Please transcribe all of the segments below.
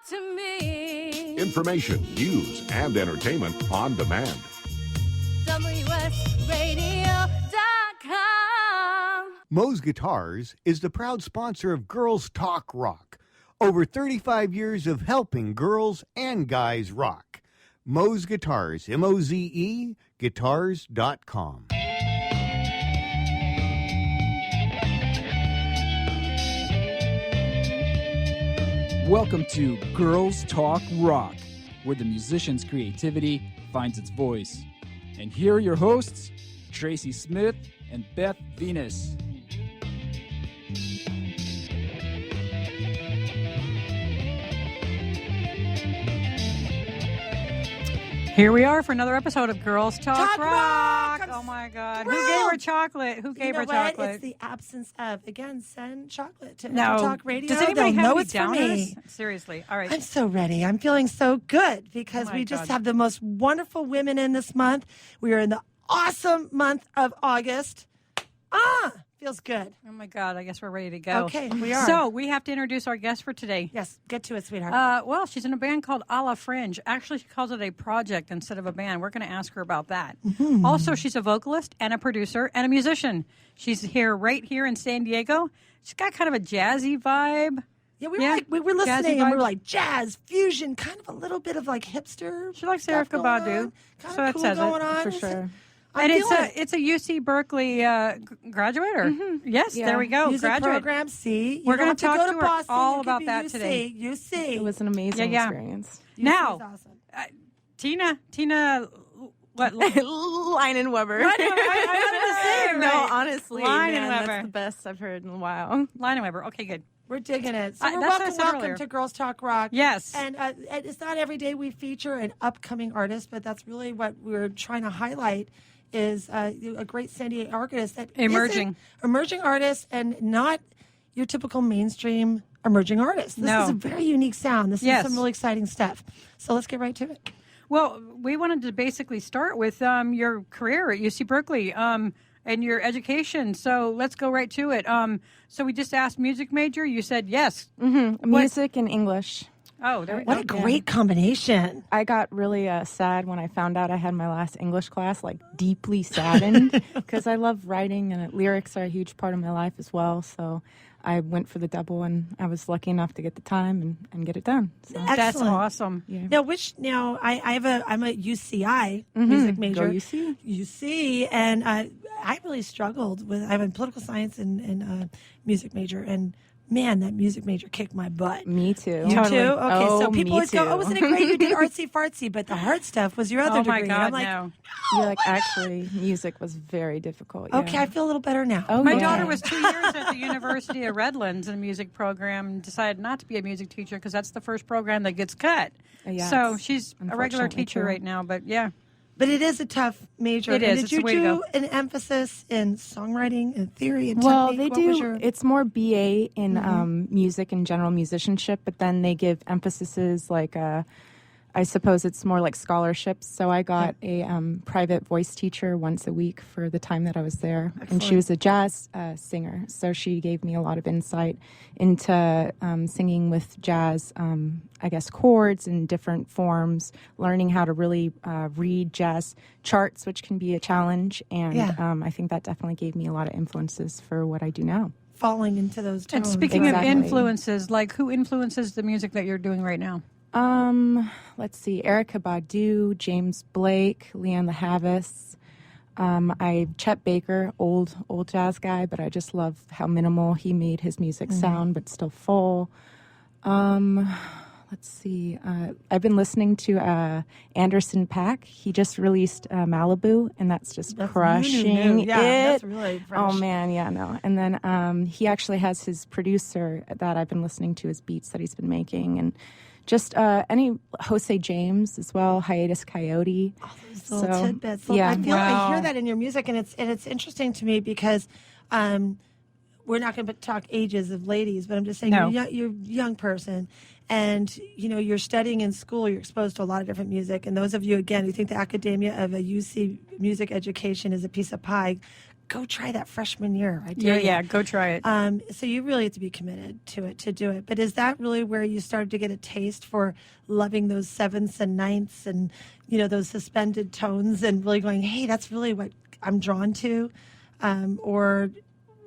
to me. Information, news, and entertainment on demand. WSRadio.com. Moe's Guitars is the proud sponsor of Girls Talk Rock. Over 35 years of helping girls and guys rock. Moe's Guitars, M-O-Z-E, guitars.com. Welcome to Girls Talk Rock, where the musician's creativity finds its voice. And here are your hosts, Tracy Smith and Beth Venus. Here we are for another episode of Girls Talk Rock. Oh my God. thrilled. Who gave her chocolate? Who gave her chocolate? It's the absence of. Again, send chocolate to No. Talk Radio. Does anybody They'll have know any it's for downers? me. Seriously. All right. I'm so ready. I'm feeling so good because Oh my we just God. have the most wonderful women in this month. We are in the awesome month of August. Feels good. Oh my God. I guess we're ready to go. Okay, we are. So we have to introduce our guest for today. Yes, get to it, sweetheart. Well, she's in a band called Ala Fringe. Actually, she calls it a project instead of a band. We're going to ask her about that. Mm-hmm. Also, she's a vocalist and a producer and a musician. She's right here in San Diego. She's got kind of a jazzy vibe. Yeah, we were Jazzy listening and we vibe. were like jazz, fusion, kind of a little bit of like hipster. She likes stuff Erykah going Badu, on, kind so of that cool says it, going on. for sure. I'm And feeling it. it's a UC Berkeley graduate, or yes, Yeah. there we go, Music graduate. program. See, you We're don't gonna have to talk go to to her Boston. all It could about be that UC. today. UC. It was an amazing Yeah. experience. UC Now- is awesome. Tina, what? Leinenweber. I wanted to say it No, right. honestly, Leinenweber. man, that's the best I've heard in a while. Leinenweber. Okay, good. We're digging it. So we're that's what I said welcome earlier. to Girls Talk Rock. Yes. And it's not every day we feature an upcoming artist, but that's really what we're trying to highlight is a great San Diego artist that Emerging. emerging artist and not your typical mainstream emerging artist. This No. is a very unique sound. This Yes. is some really exciting stuff. So let's get right to it. Well, we wanted to basically start with your career at UC Berkeley and your education. So let's go right to it. So we just asked music major. You said yes. Music and English. Oh, there we What go. a great combination. I got really sad when I found out I had my last English class, like deeply saddened, because I love writing and lyrics are a huge part of my life as well. So I went for the double, and I was lucky enough to get the time and get it done. So. That's Excellent. awesome. Yeah. I'm a UCI music major. Go UC. UC, and I really struggled with. I'm a political science and music major, and man, that music major kicked my butt. Me too. You Totally. too? Okay, Oh, so people me always go, too. "Oh, wasn't it great you did artsy fartsy?" But the hard stuff was your other Oh my degree. God, I'm like, no. You're like, actually, music was very difficult. okay, yeah. I feel a little better now. Oh, My yeah. daughter was 2 years at the University of Redlands in a music program and decided not to be a music teacher because that's the first program that gets cut. Yeah, So it's she's a regular unfortunately teacher true. right now, but yeah. But it is a tough major. It And is. Did It's you the way to do go. an emphasis in songwriting and theory and Well, technique? they What was do. your- It's more BA in music and general musicianship, but then they give emphases like I suppose it's more like scholarships. So I got a private voice teacher once a week for the time that I was there, and she was a jazz singer. So she gave me a lot of insight into singing with jazz, I guess, chords in different forms, learning how to really read jazz charts, which can be a challenge. And Yeah. I think that definitely gave me a lot of influences for what I do now. falling into those tones. And speaking Exactly. of influences, like who influences the music that you're doing right now? Let's see, Erykah Badu, James Blake, Leanne LaHavis. Chet Baker, old jazz guy, but I just love how minimal he made his music sound, but still full. Let's see, I've been listening to Anderson .Paak. He just released Malibu, and that's just crushing new. Yeah, it. that's really fresh. Oh man, yeah, no. And then he actually has his producer that I've been listening to his beats that he's been making, and just any Jose James as well, Hiatus Coyote. Little tidbits. Yeah. I hear that in your music, and it's interesting to me because we're not going to talk ages of ladies, but I'm just saying No. you're a young person, and you're studying in school. You're exposed to a lot of different music, and those of you again who think the academia of a UC music education is a piece of pie, go try that freshman year. I dare Yeah, you. go try it. So you really have to be committed to it to do it. But is that really where you started to get a taste for loving those sevenths and ninths and, those suspended tones and really going, hey, that's really what I'm drawn to? Or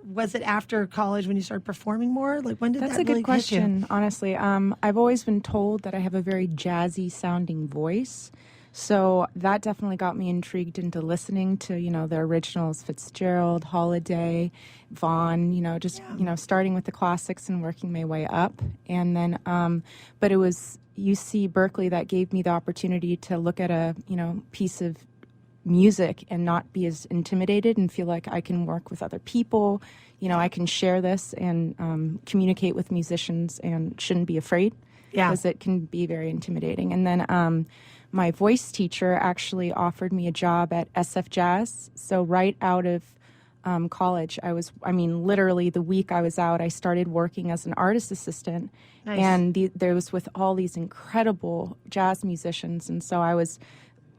was it after college when you started performing more? Like, when did That's that a good really hit you? question, honestly. I've always been told that I have a very jazzy sounding voice. So that definitely got me intrigued into listening to, the originals, Fitzgerald, Holiday, Vaughan, starting with the classics and working my way up. And then, but it was UC Berkeley that gave me the opportunity to look at a, piece of music and not be as intimidated and feel like I can work with other people. I can share this and communicate with musicians and shouldn't be afraid. Yeah. Because it can be very intimidating. And then my voice teacher actually offered me a job at SFJAZZ. So right out of college, literally the week I was out, I started working as an artist assistant. Nice. And there was with all these incredible jazz musicians. And so I was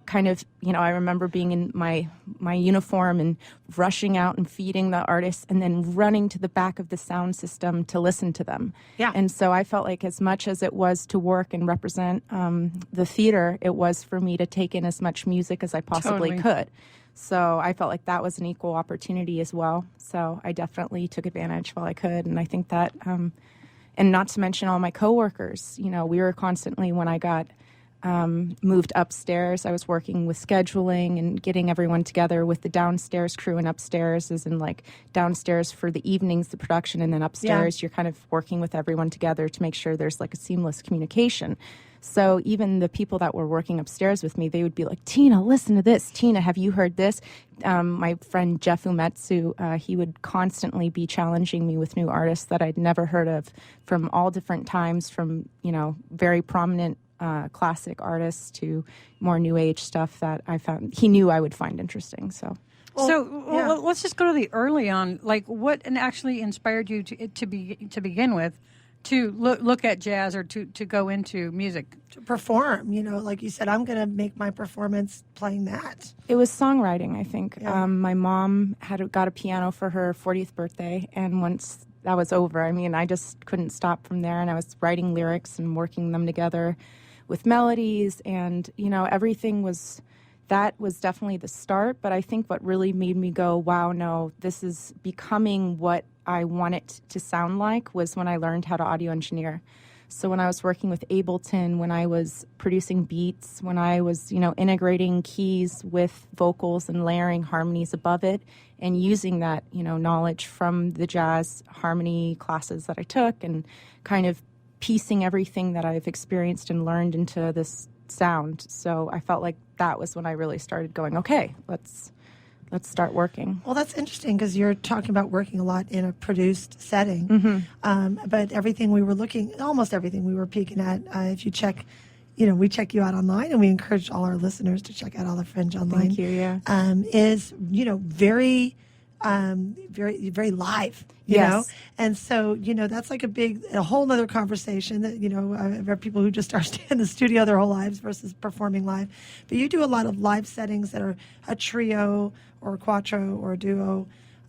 kind of, I remember being in my uniform and rushing out and feeding the artists and then running to the back of the sound system to listen to them. Yeah. And so I felt like as much as it was to work and represent the theater, it was for me to take in as much music as I possibly Totally. could. So I felt like that was an equal opportunity as well. So I definitely took advantage while I could. And I think that, and not to mention all my coworkers, we were constantly, when I got moved upstairs, I was working with scheduling and getting everyone together with the downstairs crew, and upstairs is in like downstairs for the evenings, the production, and then upstairs you're kind of working with everyone together to make sure there's like a seamless communication. So even the people that were working upstairs with me, they would be like, Tina, listen to this. Tina, have you heard this? My friend Jeff Umetsu, he would constantly be challenging me with new artists that I'd never heard of from all different times, from, very prominent classic artists to more new age stuff that I found he knew I would find interesting. So Let's just go to the early on. Like, what actually inspired you to begin with, to look at jazz or to go into music? To perform, like you said, I'm going to make my performance playing that. it was songwriting, I think. Yeah. My mom got a piano for her 40th birthday, and once that was over, I just couldn't stop from there, and I was writing lyrics and working them together with melodies, and everything was definitely the start. But I think what really made me go, wow, no, this is becoming what I want it to sound like, was when I learned how to audio engineer. So when I was working with Ableton, when I was producing beats, when I was integrating keys with vocals and layering harmonies above it, and using that knowledge from the jazz harmony classes that I took, and kind of piecing everything that I've experienced and learned into this sound. So I felt like that was when I really started going, okay, let's start working. Well, that's interesting, because you're talking about working a lot in a produced setting. But almost everything we were peeking at, if you check, we check you out online, and we encourage all our listeners to check out Ala Fringe online. Thank you, yeah. Is, very, very, very live. You know? And so, that's like a whole nother conversation that, I've heard people who just start in the studio their whole lives versus performing live. But you do a lot of live settings that are a trio or a quattro or a duo.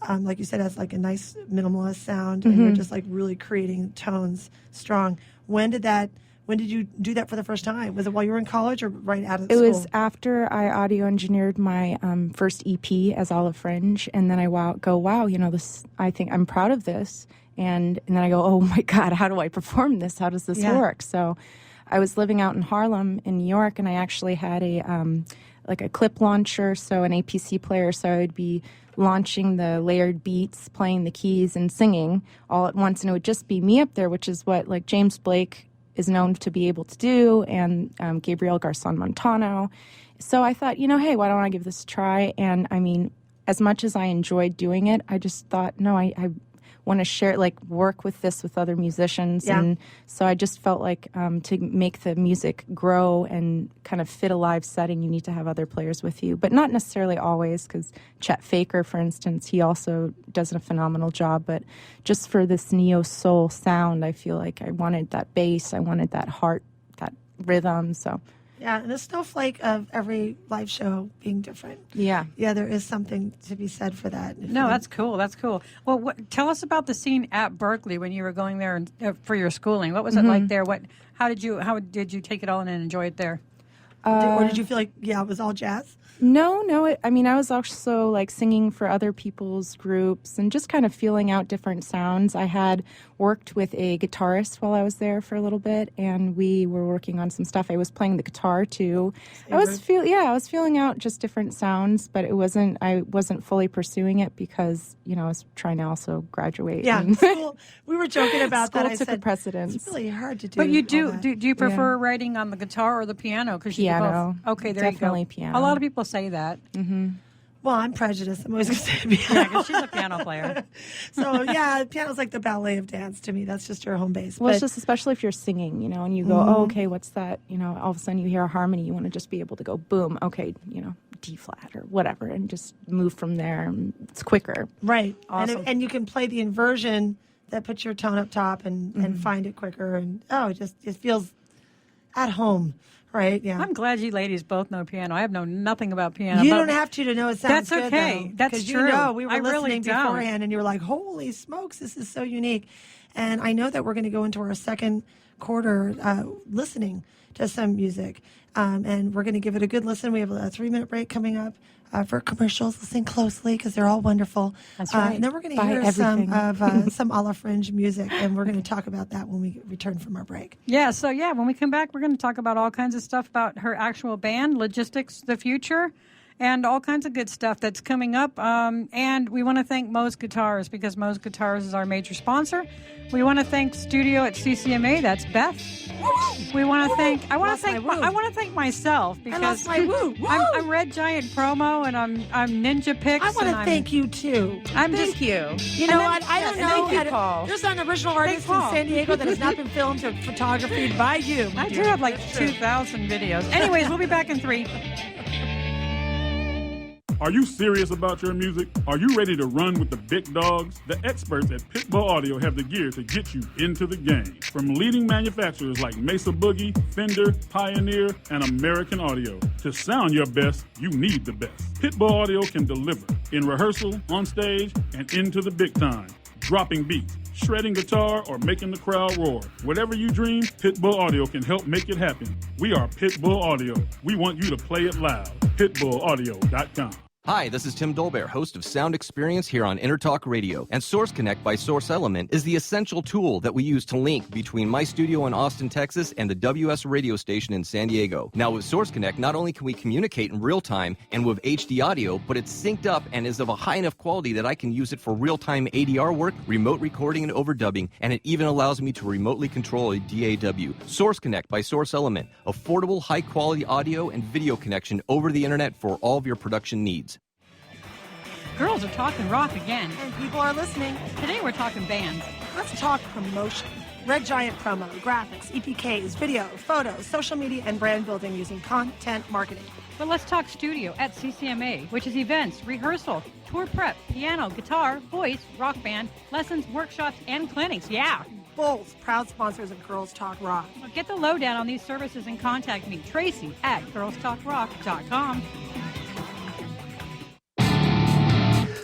Like you said, has like a nice minimalist sound, and you're just like really creating tones strong. When did you do that for the first time? Was it while you were in college or right out of school? It was after I audio engineered my first EP as Ala Fringe, and then I wow, this, I think I'm proud of this. And then I go, oh my God, how do I perform this? How does this work? So I was living out in Harlem in New York, and I actually had a clip launcher, so an APC player, so I would be launching the layered beats, playing the keys, and singing all at once, and it would just be me up there, which is what like James Blake is known to be able to do, and Gabriel Garcon Montano. So I thought, hey, why don't I give this a try? And as much as I enjoyed doing it, I just thought, no, I want to share, work with this with other musicians. Yeah. And so I just felt like to make the music grow and kind of fit a live setting, you need to have other players with you, but not necessarily always, because Chet Faker, for instance, he also does a phenomenal job. But just for this neo-soul sound, I feel like I wanted that bass, I wanted that heart, that rhythm. So Yeah, and the snowflake of every live show being different. Yeah. Yeah, there is something to be said for that. No, that's cool. That's cool. Well, tell us about the scene at Berkeley when you were going there for your schooling. What was it like there? How did you take it all in and enjoy it there? Or did you feel like, it was all jazz? No. I mean, I was also like singing for other people's groups and just kind of feeling out different sounds. I had worked with a guitarist while I was there for a little bit, and we were working on some stuff. I was playing the guitar too. I was feeling out just different sounds, but I wasn't fully pursuing it because, I was trying to also graduate. Yeah, school, we were joking about that. School took a precedence. It's really hard to do. But you do you prefer writing on the guitar or the piano? Piano. Okay, there Definitely you go. piano. A lot of people say that. Mm-hmm. Well, I'm prejudiced. I'm always going to say piano. Yeah, because she's a piano player. So, piano's like the ballet of dance to me. That's just your home base. Well, it's just especially if you're singing, and you go, oh, okay, what's that? All of a sudden you hear a harmony. You want to just be able to go, boom, okay, D flat or whatever, and just move from there. It's quicker. Right. Awesome. And you can play the inversion that puts your tone up top and find it quicker. And, it feels at home. Right, yeah. I'm glad you ladies both know piano. I have known nothing about piano. You don't have to know it sounds That's good, okay. though, That's 'cause true. We were I listening really don't. beforehand, and you were like, holy smokes, this is so unique. And I know that we're going to go into our second quarter listening to some music. And we're going to give it a good listen. We have a 3-minute break coming up for commercials. Listen closely because they're all wonderful. That's right. And then we're going to Buy hear everything. some Ala Fringe music, and we're going to talk about that when we return from our break. Yeah, so when we come back, we're going to talk about all kinds of stuff about her actual band, logistics, the future, and all kinds of good stuff that's coming up. And we want to thank Moe's Guitars because Moe's Guitars is our major sponsor. We want to thank Studio at CCMA. That's Beth. We want to thank. I want to thank myself because I'm Red Giant Promo and I'm Ninja Picks. I want to thank you too. Thank you. You know what? I don't know. Thank you, Paul. There's an original artist in San Diego that has not been filmed or photographed by you. I do have like 2,000 videos. Anyways, we'll be back in 3. Are you serious about your music? Are you ready to run with the big dogs? The experts at Pitbull Audio have the gear to get you into the game. From leading manufacturers like Mesa Boogie, Fender, Pioneer, and American Audio. To sound your best, you need the best. Pitbull Audio can deliver in rehearsal, on stage, and into the big time. Dropping beats, shredding guitar, or making the crowd roar. Whatever you dream, Pitbull Audio can help make it happen. We are Pitbull Audio. We want you to play it loud. PitbullAudio.com. Hi, this is Tim Dolbear, host of Sound Experience here on Intertalk Radio. And Source Connect by Source Element is the essential tool that we use to link between my studio in Austin, Texas and the WS radio station in San Diego. Now with Source Connect, not only can we communicate in real time and with HD audio, but it's synced up and is of a high enough quality that I can use it for real-time ADR work, remote recording and overdubbing, and it even allows me to remotely control a DAW. Source Connect by Source Element, affordable, high-quality audio and video connection over the internet for all of your production needs. Girls are talking rock again. And people are listening. Today we're talking bands. Let's talk promotion. Red Giant Promo, graphics, EPKs, video, photos, social media, and brand building using content marketing. But let's talk studio at CCMA, which is events, rehearsal, tour prep, piano, guitar, voice, rock band, lessons, workshops, and clinics. Yeah. Bulls, proud sponsors of Girls Talk Rock. Well, get the lowdown on these services and contact me, Tracy, at girlstalkrock.com.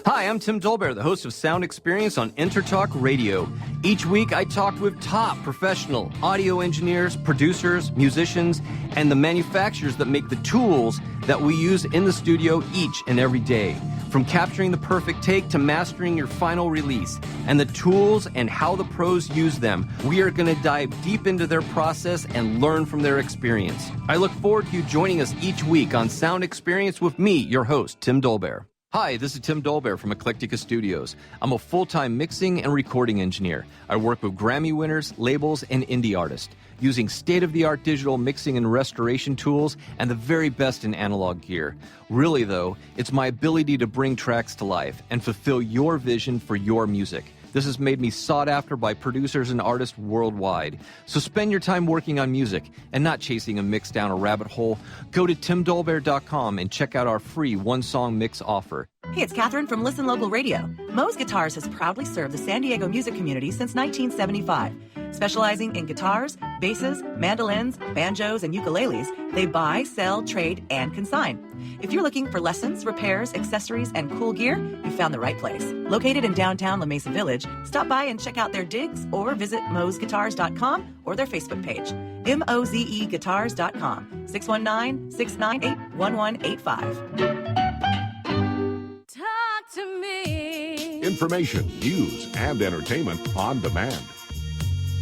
Hi, I'm Tim Dolbear, the host of Sound Experience on Intertalk Radio. Each week, I talk with top professional audio engineers, producers, musicians, and the manufacturers that make the tools that we use in the studio each and every day. From capturing the perfect take to mastering your final release, and the tools and how the pros use them, we are going to dive deep into their process and learn from their experience. I look forward to you joining us each week on Sound Experience with me, your host, Tim Dolbear. Hi, this is Tim Dolbear from Eclectica Studios. I'm a full-time mixing and recording engineer. I work with Grammy winners, labels, and indie artists, using state-of-the-art digital mixing and restoration tools and the very best in analog gear. Really, though, it's my ability to bring tracks to life and fulfill your vision for your music. This has made me sought after by producers and artists worldwide. So spend your time working on music and not chasing a mix down a rabbit hole. Go to timdolbear.com and check out our free one-song mix offer. Hey, it's Catherine from Listen Local Radio. Moe's Guitars has proudly served the San Diego music community since 1975. Specializing in guitars, basses, mandolins, banjos, and ukuleles, they buy, sell, trade, and consign. If you're looking for lessons, repairs, accessories, and cool gear, you found the right place. Located in downtown La Mesa Village, stop by and check out their digs or visit mozeguitars.com or their Facebook page. mozeguitars.com, 619-698-1185. Talk to me. Information, news, and entertainment on demand.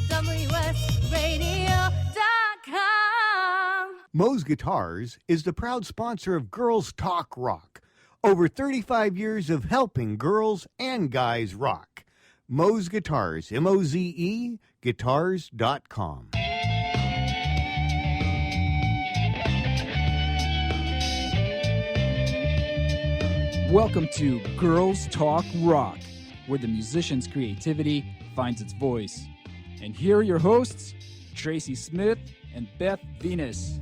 WSRadio.com. Moe's Guitars is the proud sponsor of Girls Talk Rock. Over 35 years of helping girls and guys rock. Moe's Guitars, M-O-Z-E, guitars.com. Welcome to Girls Talk Rock, where the musician's creativity finds its voice. And here are your hosts, Tracy Smith and Beth Venus.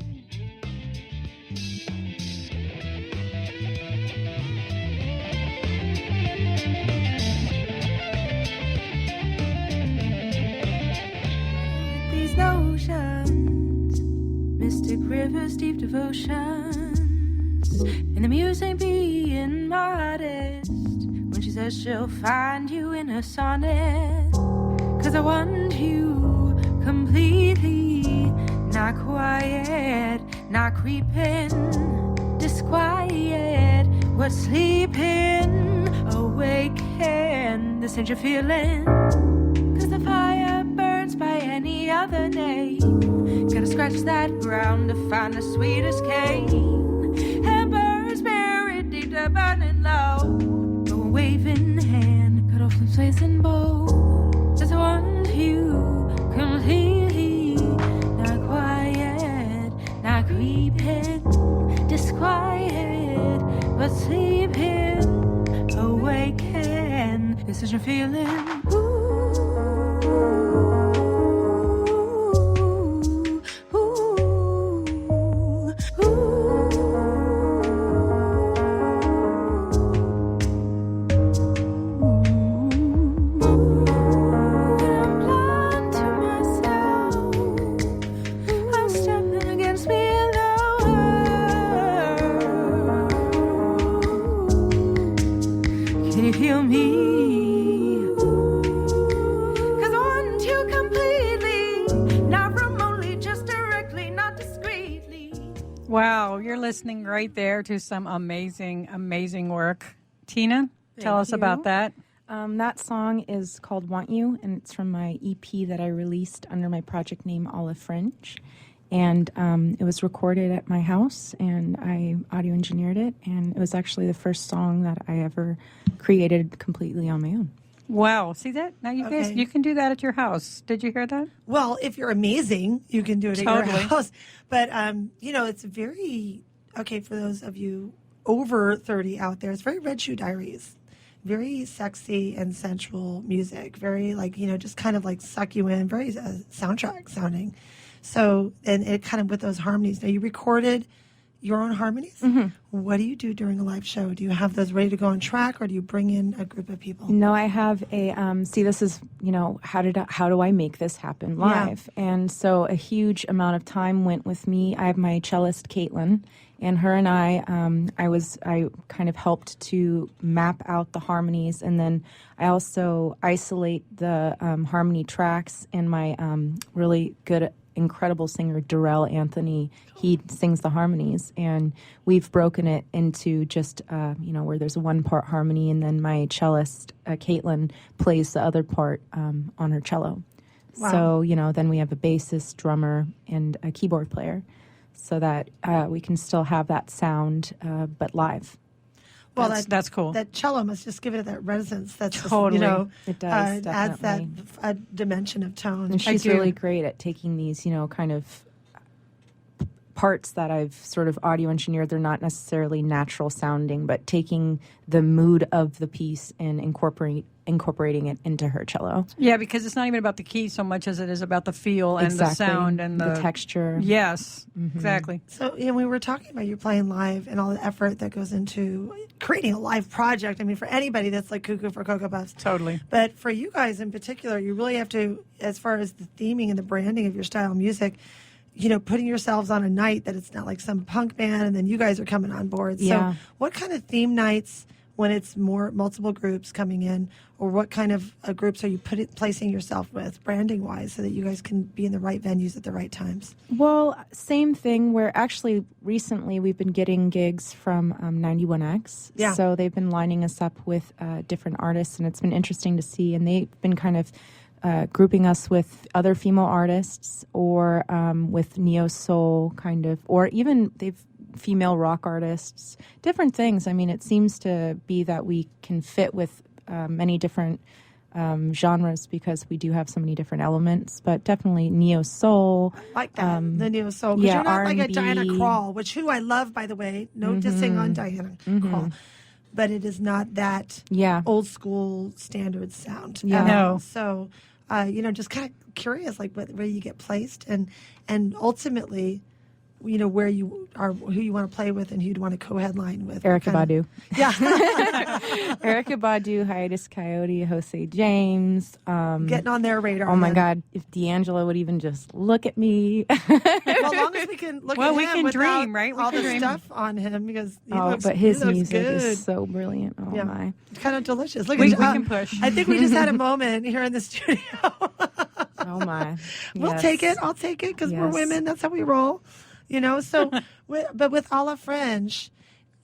These notions, mystic rivers, deep devotions, and the muse ain't being modest when she says she'll find you in a sonnet. 'Cause I want you completely, not quiet, not creeping, disquiet, what's sleeping, awaken, this ain't your feeling. 'Cause the fire burns by any other name, gotta scratch that ground to find the sweetest cane. And birds buried deep to burning low, but one waving hand cut off the place and bow. Just want you completely, not quiet, not creeping, disquiet, but sleeping, awaken, this is your feeling. Wow, you're listening right there to some amazing, amazing work. Tina, tell us about that. That song is called Want You, and it's from my EP that I released under my project name Ala Fringe. And it was recorded at my house, and I audio engineered it, and it was actually the first song that I ever created completely on my own. Wow. See that? Now you guys, you can do that at your house. Did you hear that? Well, if you're amazing, you can do it at your house. But, you know, it's very, okay, for those of you over 30 out there, it's very Red Shoe Diaries. Very sexy and sensual music. Very, like, you know, just kind of like suck you in. Very soundtrack sounding. So, and it kind of with those harmonies. Now, you recorded your own harmonies? Mm-hmm. What do you do during a live show? Do you have those ready to go on track, or do you bring in a group of people? No, I have a, see, this is, you know, how do I make this happen live? Yeah. And so a huge amount of time went with me. I have my cellist, Caitlin, and her and I kind of helped to map out the harmonies, and then I also isolate the harmony tracks, and my really good incredible singer Darrell Anthony, he sings the harmonies, and we've broken it into just you know, where there's a one part harmony, and then my cellist Caitlin plays the other part on her cello. Wow. So, you know, then we have a bassist, drummer, and a keyboard player, so that we can still have that sound but live. Well, that's cool. That cello must just give it that resonance. That's totally, just, you know, it does. Adds that dimension of tone. And she's really great at taking these, you know, kind of parts that I've sort of audio engineered. They're not necessarily natural sounding, but taking the mood of the piece and incorporating it into her cello. Yeah, because it's not even about the key so much as it is about the feel and the sound and the texture. Yes, exactly. So, we were talking about you playing live and all the effort that goes into creating a live project. I mean, for anybody that's like cuckoo for Cocoa Puffs. Totally. But for you guys in particular, you really have to, as far as the theming and the branding of your style of music, putting yourselves on a night that it's not like some punk band and then you guys are coming on board. Yeah. So what kind of theme nights when it's more multiple groups coming in, or what kind of groups are you placing yourself with branding wise so that you guys can be in the right venues at the right times? Well, same thing where actually recently we've been getting gigs from 91X. Yeah. So they've been lining us up with different artists, and it's been interesting to see. And they've been kind of grouping us with other female artists or with neo soul kind of, or even they've female rock artists, different things. I mean, it seems to be that we can fit with many different genres because we do have so many different elements, but definitely neo soul. I like that, the neo soul. Because you're not like a Diana Krall, who I love, by the way. No dissing on Diana Krall. But it is not that old school standard sound. Yeah. No. So, just kind of curious, like where you get placed and ultimately, where you are, who you want to play with and who you'd want to co-headline with. Erykah Badu. Yeah. Erykah Badu, Hiatus Coyote, Jose James. Getting on their radar. Oh, my God. If D'Angelo would even just look at me. Well, as long as we can look at him we can without dream, right? We all can the dream. stuff on him because but his he looks music good. is so brilliant. Oh, Yeah. my. It's kind of delicious. Look We at can push. I think we just had a moment here in the studio. Oh, my. We'll Yes. take it. I'll take it because we're Yes. women. That's how we roll. So, but with Ala Fringe,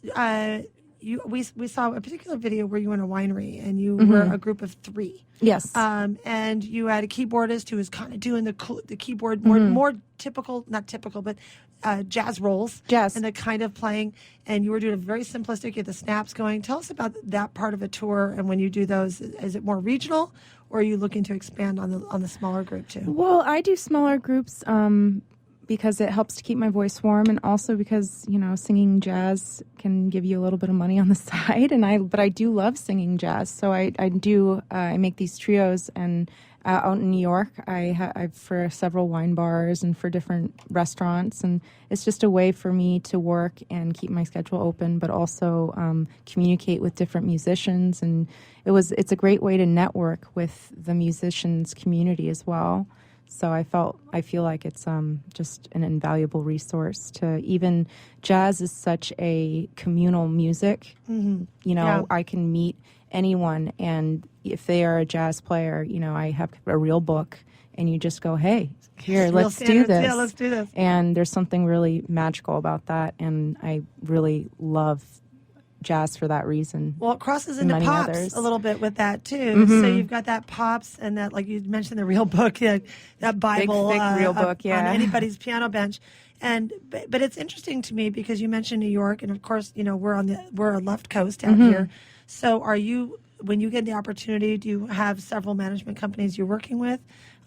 we saw a particular video where you were in a winery and you were a group of 3. Yes. And you had a keyboardist who was kind of doing the keyboard more typical, not typical, but jazz rolls. Jazz. And the kind of playing. And you were doing a very simplistic, you had the snaps going. Tell us about that part of a tour. And when you do those, is it more regional or are you looking to expand on the smaller group too? Well, I do smaller groups because it helps to keep my voice warm, and also because singing jazz can give you a little bit of money on the side. But I do love singing jazz, so I make these trios and. Out in New York, I've for several wine bars and for different restaurants, and it's just a way for me to work and keep my schedule open, but also communicate with different musicians. And it's a great way to network with the musicians community as well. So I feel like it's just an invaluable resource to even jazz is such a communal music. I can meet anyone, and if they are a jazz player, I have a real book, and you just go, hey, here, let's do this. Yeah, let's do this. And there's something really magical about that, and I really love jazz for that reason. Well, it crosses into many pops others. a little bit with that too. So you've got that pops and that, like you mentioned, the real book, that Bible, Big, thick real book, on anybody's piano bench. But it's interesting to me because you mentioned New York, and of course, we're a left coast out here. So when you get the opportunity, do you have several management companies you're working with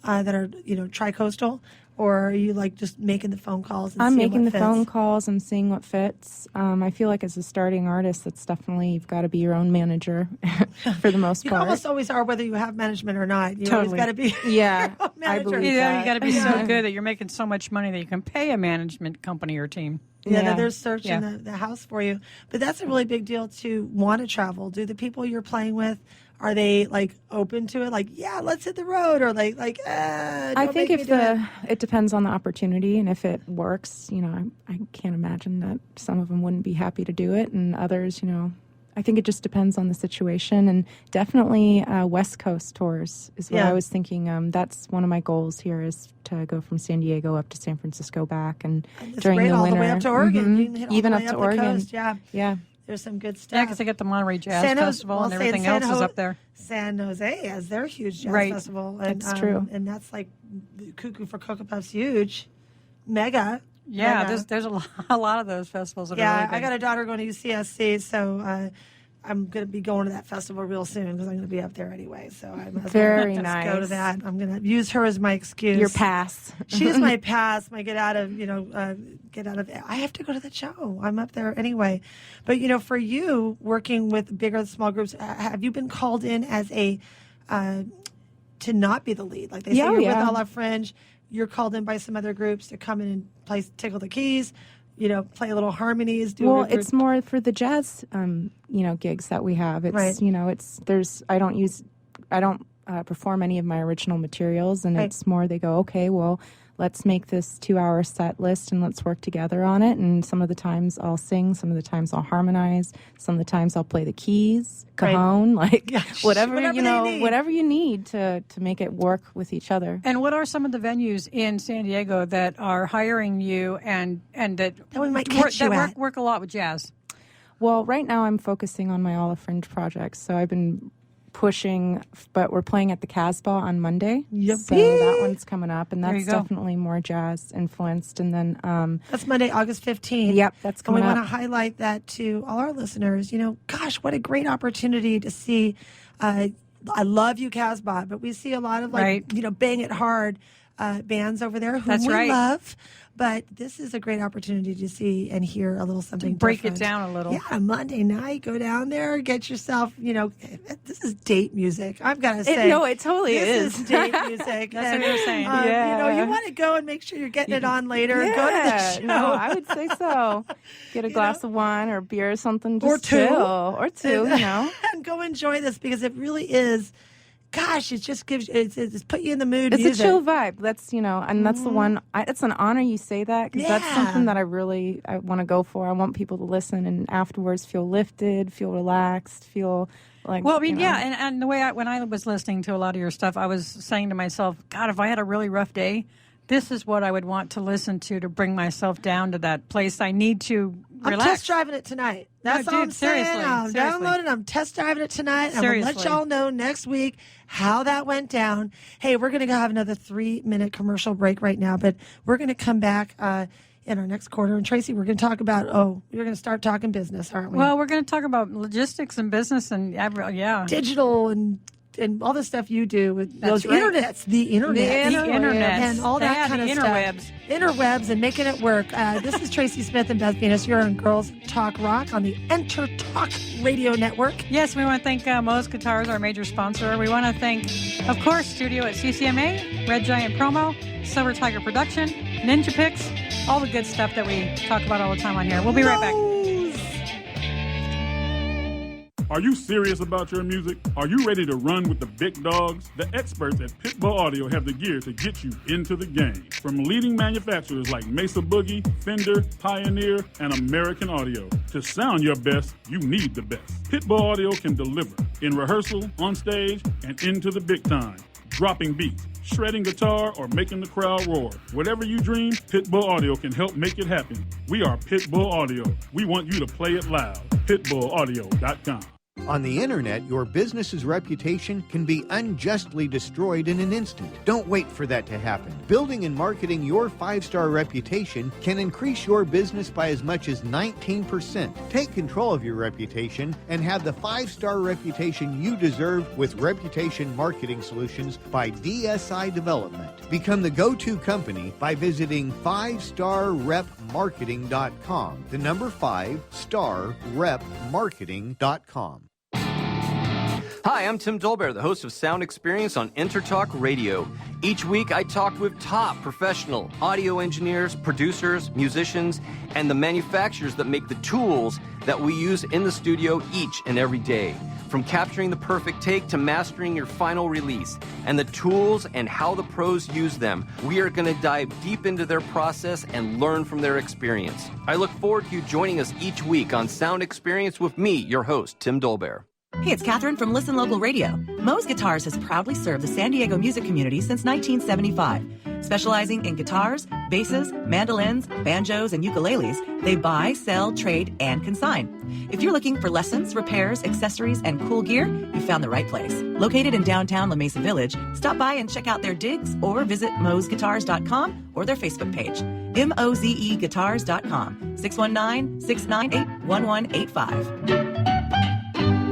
that are tri-coastal? Or are you like just making the phone calls and I'm seeing making what the fits? phone calls and seeing what fits. I feel like as a starting artist, that's definitely, you've got to be your own manager for the most You part. almost always are, whether you have management or not. You always Totally. got to be Yeah, your own I manager. believe You that. got to be so good that you're making so much money that you can pay a management company or team. Yeah, Yeah. they're searching the house for you. But that's a really big deal to want to travel. Do the people you're playing with, are they like open to it? Like, yeah, let's hit the road, or like, I think it depends on the opportunity, and if it works, I can't imagine that some of them wouldn't be happy to do it, and others, I think it just depends on the situation. And definitely West Coast tours is what I was thinking. That's one of my goals here, is to go from San Diego up to San Francisco back, and it's during great, the all winter, the way up to Oregon. You can hit all even the up way to up Oregon. the coast. Yeah. There's some good stuff. Yeah, because they got the Monterey Jazz Festival and everything else is up there. San Jose has their huge jazz Right. festival. And, It's true. And that's like Cuckoo for Cocoa Puffs, huge, mega. Yeah, mega. there's a lot of those festivals that are Yeah, really big. I got a daughter going to UCSC, so I'm going to be going to that festival real soon because I'm going to be up there anyway. So I must Very go nice. to that. I'm going to use her as my excuse. Your pass. She's my pass. My get out of. I have to go to the show. I'm up there anyway. But for you working with bigger small groups, have you been called in as a to not be the lead? Like they say, you're with Ala Fringe. You're called in by some other groups to come in and play, tickle the keys. Play a little harmonies. It's more for the jazz, gigs that we have. It's, right. I don't perform any of my original materials, and it's more they go, okay, well, let's make this 2-hour set list and let's work together on it. And some of the times I'll sing, some of the times I'll harmonize, some of the times I'll play the keys, cajon, whatever you need to make it work with each other. And what are some of the venues in San Diego that are hiring you and that we might catch you at? Work a lot with jazz? Well, right now I'm focusing on my Ala Fringe project, so I've been pushing, but we're playing at the Casbah on Monday. Yippee! So that one's coming up, and that's definitely more jazz influenced. And then that's Monday, August 15th. Yep, that's coming up. And we want to highlight that to all our listeners. Gosh, what a great opportunity to see. I love you, Casbah, but we see a lot of Bang It Hard bands over there who we love. But this is a great opportunity to see and hear a little something break different. It down a little. Yeah, Monday night, go down there, get yourself, this is date music. I've got to say. It totally is. This is date music. That's what you're saying. You want to go and make sure you're getting it on later and go to the show. No, I would say so. Get a glass of wine or beer or something. Just or two. Chill. Or two, And go enjoy this because it really is. Gosh, it just gives it's put you in the mood. It's music. a chill vibe. That's and that's the one. It's an honor you say that because that's something that I want to go for. I want people to listen and afterwards feel lifted, feel relaxed, feel like. Well, I mean, and the way when I was listening to a lot of your stuff, I was saying to myself, God, if I had a really rough day, this is what I would want to listen to bring myself down to that place I need to relax. I'm test driving it tonight. That's all I'm saying. I'm downloading. I'm test driving it tonight. I'm going to let y'all know next week how that went down. Hey, we're going to go have another 3-minute commercial break right now, but we're going to come back in our next quarter. And Tracy, we're going to talk about, we're going to start talking business, aren't we? Well, we're going to talk about logistics and business and digital and all the stuff you do with those internets, the internet, and all that kind of stuff. Interwebs and making it work. This is Tracy Smith and Beth Venus. You're on Girls Talk Rock on the Enter Talk Radio Network. Yes, we want to thank Moe's Guitars, our major sponsor. We want to thank, of course, Studio at CCMA, Red Giant Promo, Silver Tiger Production, Ninja Picks, all the good stuff that we talk about all the time on here. We'll be right back. Are you serious about your music? Are you ready to run with the big dogs? The experts at Pitbull Audio have the gear to get you into the game. From leading manufacturers like Mesa Boogie, Fender, Pioneer, and American Audio. To sound your best, you need the best. Pitbull Audio can deliver in rehearsal, on stage, and into the big time. Dropping beats, shredding guitar, or making the crowd roar. Whatever you dream, Pitbull Audio can help make it happen. We are Pitbull Audio. We want you to play it loud. PitbullAudio.com. On the internet, your business's reputation can be unjustly destroyed in an instant. Don't wait for that to happen. Building and marketing your 5-star reputation can increase your business by as much as 19%. Take control of your reputation and have the 5-star reputation you deserve with Reputation Marketing Solutions by DSI Development. Become the go-to company by visiting 5starrepmarketing.com. The number 5starrepmarketing.com. Hi, I'm Tim Dolbear, the host of Sound Experience on Intertalk Radio. Each week, I talk with top professional audio engineers, producers, musicians, and the manufacturers that make the tools that we use in the studio each and every day. From capturing the perfect take to mastering your final release, and the tools and how the pros use them, we are going to dive deep into their process and learn from their experience. I look forward to you joining us each week on Sound Experience with me, your host, Tim Dolbear. Hey, it's Catherine from Listen Local Radio. Moe's Guitars has proudly served the San Diego music community since 1975. Specializing in guitars, basses, mandolins, banjos, and ukuleles, they buy, sell, trade, and consign. If you're looking for lessons, repairs, accessories, and cool gear, you found the right place. Located in downtown La Mesa Village, stop by and check out their digs or visit moesguitars.com or their Facebook page. mozeguitars.com, 619-698-1185.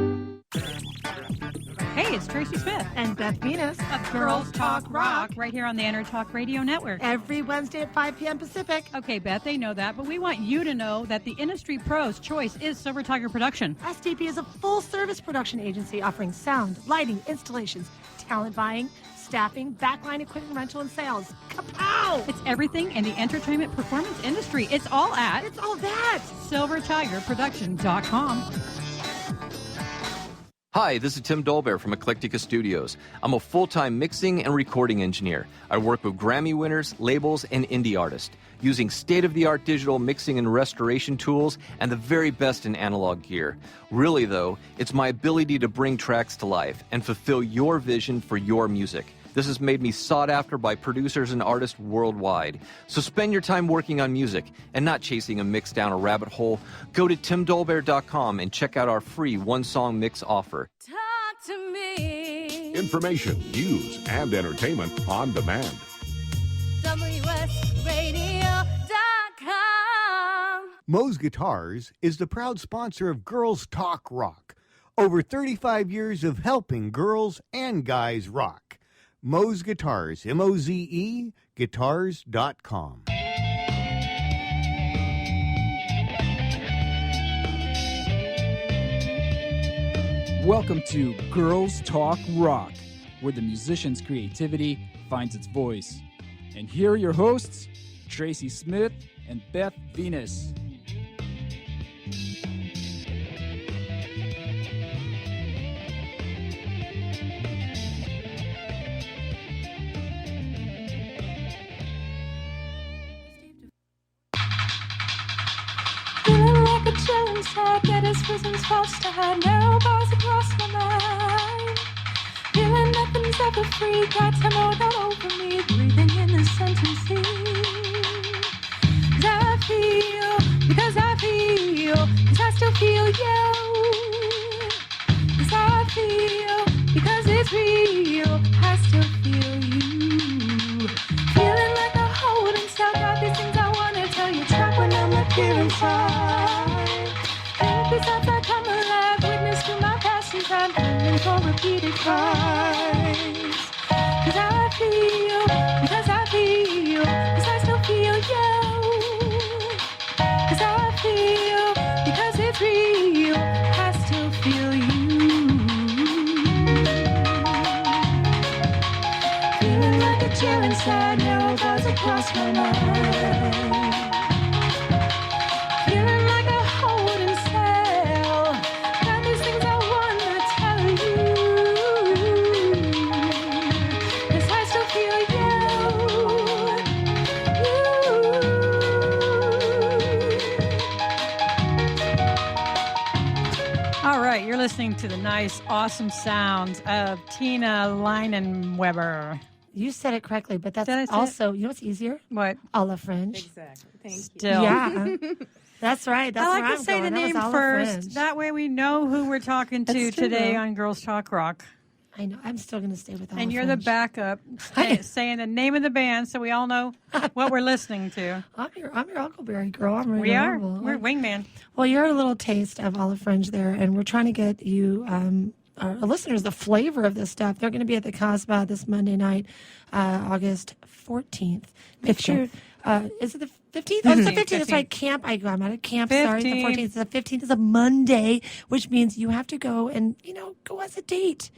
Tracy Smith. And Beth Venus Of Girls Talk Rock. Right here on the Intertalk Radio Network. every Wednesday at 5 p.m. Pacific. Okay, Beth, they know that, but we want you to know that the industry pro's choice is Silver Tiger Production. SDP is a full-service production agency offering sound, lighting, installations, talent buying, staffing, backline equipment rental, and sales. Kapow! It's everything in the entertainment performance industry. It's all at It's all that. SilverTigerProduction.com. Hi, this is Tim Dolbear from Eclectica Studios. I'm a full-time mixing and recording engineer. I work with Grammy winners, labels, and indie artists, using state-of-the-art digital mixing and restoration tools and the very best in analog gear. Really, though, it's my ability to bring tracks to life and fulfill your vision for your music. This has made me sought after by producers and artists worldwide. So spend your time working on music and not chasing a mix down a rabbit hole. Go to timdolbear.com and check out our free one-song mix offer. Talk to me. Information, news, and entertainment on demand. WSRadio.com. Moe's Guitars is the proud sponsor of Girls Talk Rock. Over 35 years of helping girls and guys rock. Moe's Guitars, M-O-Z-E, guitars.com. Welcome to Girls Talk Rock, where the musician's creativity finds its voice. And here are your hosts, Tracy Smith and Beth Venus. Feeling like a chill inside, that is prison's faults to hide, narrow bars across my mind. Feeling nothing's ever free, got to know that over me, breathing in the sentencing. Because I still feel you. Because I feel, because it's real, I still feel you. Feeling like a hold inside, got these things I wanna tell you, trapped when I'm up here inside. Think these thoughts I come alive, witness to my past and time, feeling for repeated cries. Because I feel, because I still feel you. Because I feel, because it's real, I still feel you. Feeling like a chill inside, narrow bars across my mind. Feeling like a holding cell, got these things I wanna tell you. 'Cause I still feel you. All right, you're listening to the nice, awesome sounds of Tina Leinenweber. You said it correctly, but Did I that's say also, you know what's easier? What? Ala Fringe. Exactly. Thank Still. Yeah. That's right. That's I like where to I'm say going. the That was name Ala first. Fringe. That way we know who we're talking to That's true, today though. on Girls Talk Rock. I know. I'm still going to stay with Ala And you're Fringe. the backup, saying the name of the band so we all know what we're listening to. I'm your Huckleberry girl. I'm We are. remarkable. We're wingman. Well, you're a little taste of Ala Fringe there, and we're trying to get you, our listeners, the flavor of this stuff. They're going to be at the Casbah this Monday night, August 14th. Make sure. Is it the 15th? Oh, it's the 15th. That's right. Camp. I'm at a camp. Sorry, the 14th. The 15th is a Monday, which means you have to go and, go as a date.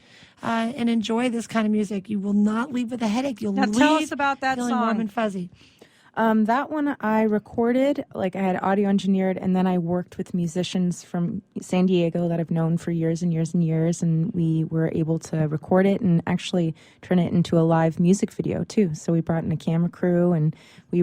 And enjoy this kind of music. You will not leave with a headache. You'll Now leave tell us about that feeling song. warm and fuzzy. That one I recorded, I had audio engineered, and then I worked with musicians from San Diego that I've known for years and years and years, and we were able to record it and actually turn it into a live music video too. So we brought in a camera crew, and it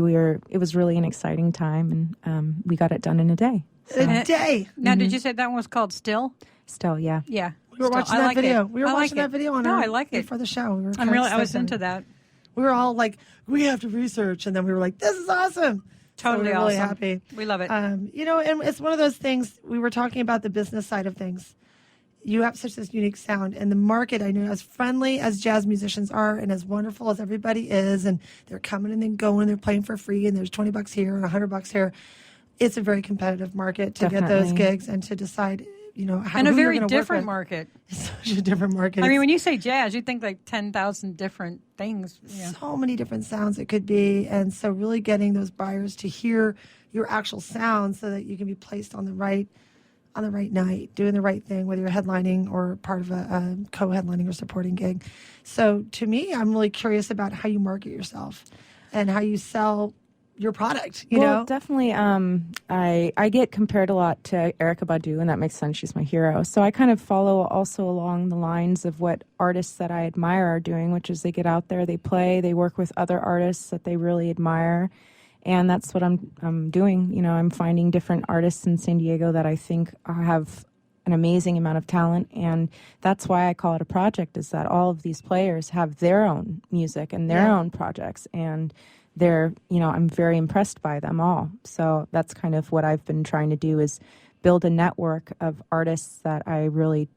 was really an exciting time, and we got it done in a day. So, A day. Now, did you say that one was called Still? still, yeah. Yeah. We were watching that video. We were watching that video on I like it. before the show. We were I was into that. We were all like, we have to research, and then we were like, this is awesome. Totally so we were really awesome. happy. We love it. And it's one of those things. We were talking about the business side of things. You have such this unique sound, and the market, I know, as friendly as jazz musicians are, and as wonderful as everybody is, and they're coming and then going, they're playing for free, and there's $20 here and $100 here. It's a very competitive market to get those Definitely. gigs and to decide and a very different market. It's such a different market. I mean, when you say jazz, you think like 10,000 different things. So many different sounds it could be. And so really getting those buyers to hear your actual sound so that you can be placed on the right night, doing the right thing, whether you're headlining or part of a co-headlining or supporting gig. So to me, I'm really curious about how you market yourself and how you sell your product, you know? Definitely. I get compared a lot to Erykah Badu, and that makes sense. She's my hero. So I kind of follow also along the lines of what artists that I admire are doing, which is they get out there, they play, they work with other artists that they really admire. And that's what I'm doing. You know, I'm finding different artists in San Diego that I think have an amazing amount of talent. And that's why I call it a project, is that all of these players have their own music and their own projects. And I'm very impressed by them all. So that's kind of what I've been trying to do, is build a network of artists that I really,